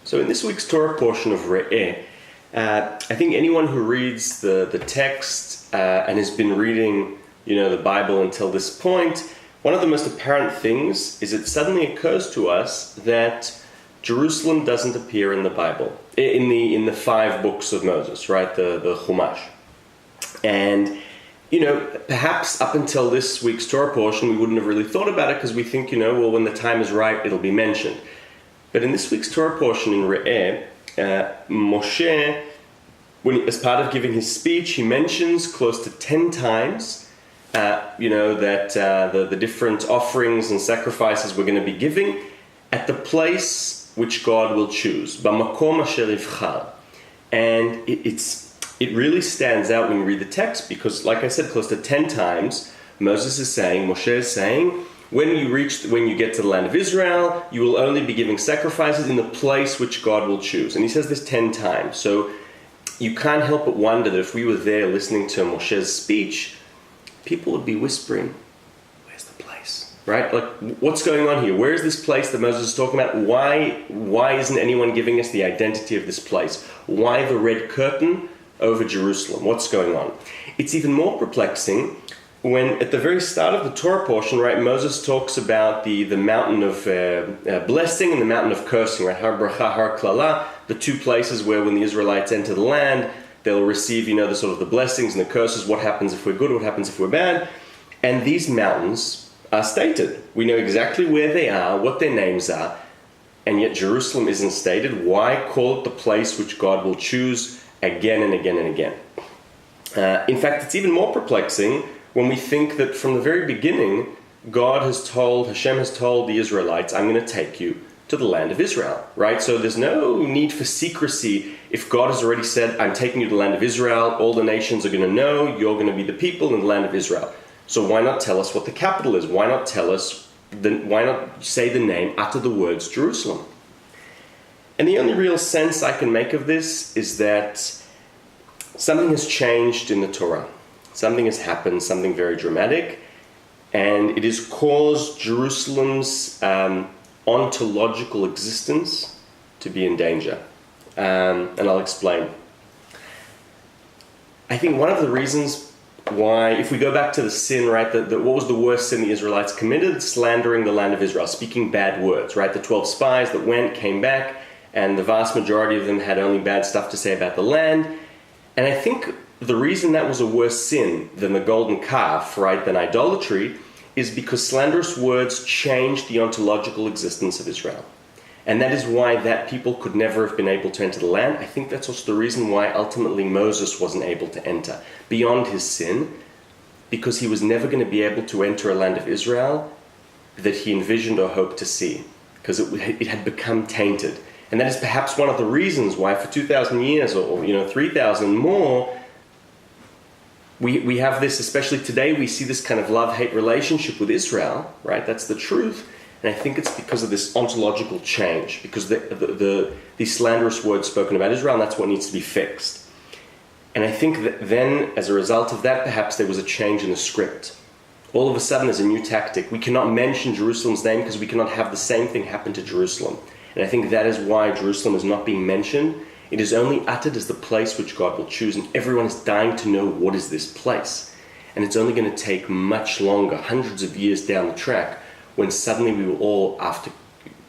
So in this week's Torah portion of Re'eh, I think anyone who reads the text and has been reading, the Bible until this point, one of the most apparent things is it suddenly occurs to us that Jerusalem doesn't appear in the Bible, in the 5 books of Moses, right? The Chumash. And perhaps up until this week's Torah portion, we wouldn't have really thought about it because we think, when the time is right, it'll be mentioned. But in this week's Torah portion in Re'eh, Moshe, as part of giving his speech, he mentions close to 10 times, that the different offerings and sacrifices we're going to be giving at the place which God will choose. B'makom asher yivchar. And it really stands out when you read the text because, like I said, close to 10 times, Moses is saying, Moshe is saying, when you get to the land of Israel, you will only be giving sacrifices in the place which God will choose. And he says this 10 times. So you can't help but wonder that if we were there listening to Moshe's speech, people would be whispering, where's the place? Right? Like, what's going on here? Where is this place that Moses is talking about? Why isn't anyone giving us the identity of this place? Why the red curtain over Jerusalem? What's going on? It's even more perplexing when at the very start of the Torah portion, right, Moses talks about the mountain of blessing and the mountain of cursing, right, Har Bracha, Har Klala, the 2 places where when the Israelites enter the land, they'll receive, the sort of the blessings and the curses, what happens if we're good, what happens if we're bad. And these mountains are stated. We know exactly where they are, what their names are, and yet Jerusalem isn't stated. Why call it the place which God will choose again and again and again? In fact, it's even more perplexing when we think that from the very beginning, Hashem has told the Israelites, I'm going to take you to the land of Israel, right? So there's no need for secrecy. If God has already said, I'm taking you to the land of Israel, all the nations are going to know you're going to be the people in the land of Israel. So why not tell us what the capital is? Why not why not say the name, utter the words Jerusalem? And the only real sense I can make of this is that something has changed in the Torah. Something has happened, something very dramatic, and it has caused Jerusalem's ontological existence to be in danger. And I'll explain. I think one of the reasons why, if we go back to the sin, right, what was the worst sin the Israelites committed? Slandering the land of Israel, speaking bad words, right? The 12 spies that came back, and the vast majority of them had only bad stuff to say about the land. And I think the reason that was a worse sin than the golden calf, right, than idolatry, is because slanderous words changed the ontological existence of Israel. And that is why that people could never have been able to enter the land. I think that's also the reason why ultimately Moses wasn't able to enter, beyond his sin, because he was never going to be able to enter a land of Israel that he envisioned or hoped to see, because it had become tainted. And that is perhaps one of the reasons why for 2,000 years or 3,000 more, we have this, especially today, we see this kind of love-hate relationship with Israel, right? That's the truth. And I think it's because of this ontological change, because these slanderous words spoken about Israel, and that's what needs to be fixed. And I think that then, as a result of that, perhaps there was a change in the script. All of a sudden, there's a new tactic. We cannot mention Jerusalem's name because we cannot have the same thing happen to Jerusalem. And I think that is why Jerusalem is not being mentioned. It is only uttered as the place which God will choose, and everyone is dying to know what is this place. And it's only going to take much longer, hundreds of years down the track, when suddenly we will all, after,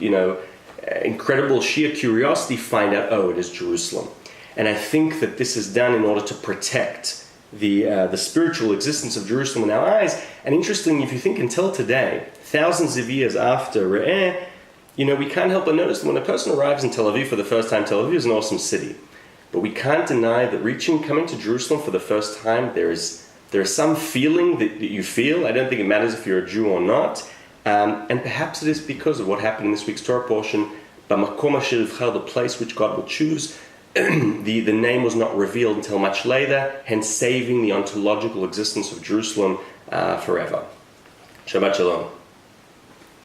incredible sheer curiosity, find out, it is Jerusalem. And I think that this is done in order to protect the spiritual existence of Jerusalem in our eyes. And interestingly, if you think until today, thousands of years after Re'eh, we can't help but notice that when a person arrives in Tel Aviv for the first time, Tel Aviv is an awesome city. But we can't deny that coming to Jerusalem for the first time, there is some feeling that you feel. I don't think it matters if you're a Jew or not. And perhaps it is because of what happened in this week's Torah portion, B'makom asher yivchar, the place which God will choose. The name was not revealed until much later, hence saving the ontological existence of Jerusalem forever. Shabbat Shalom.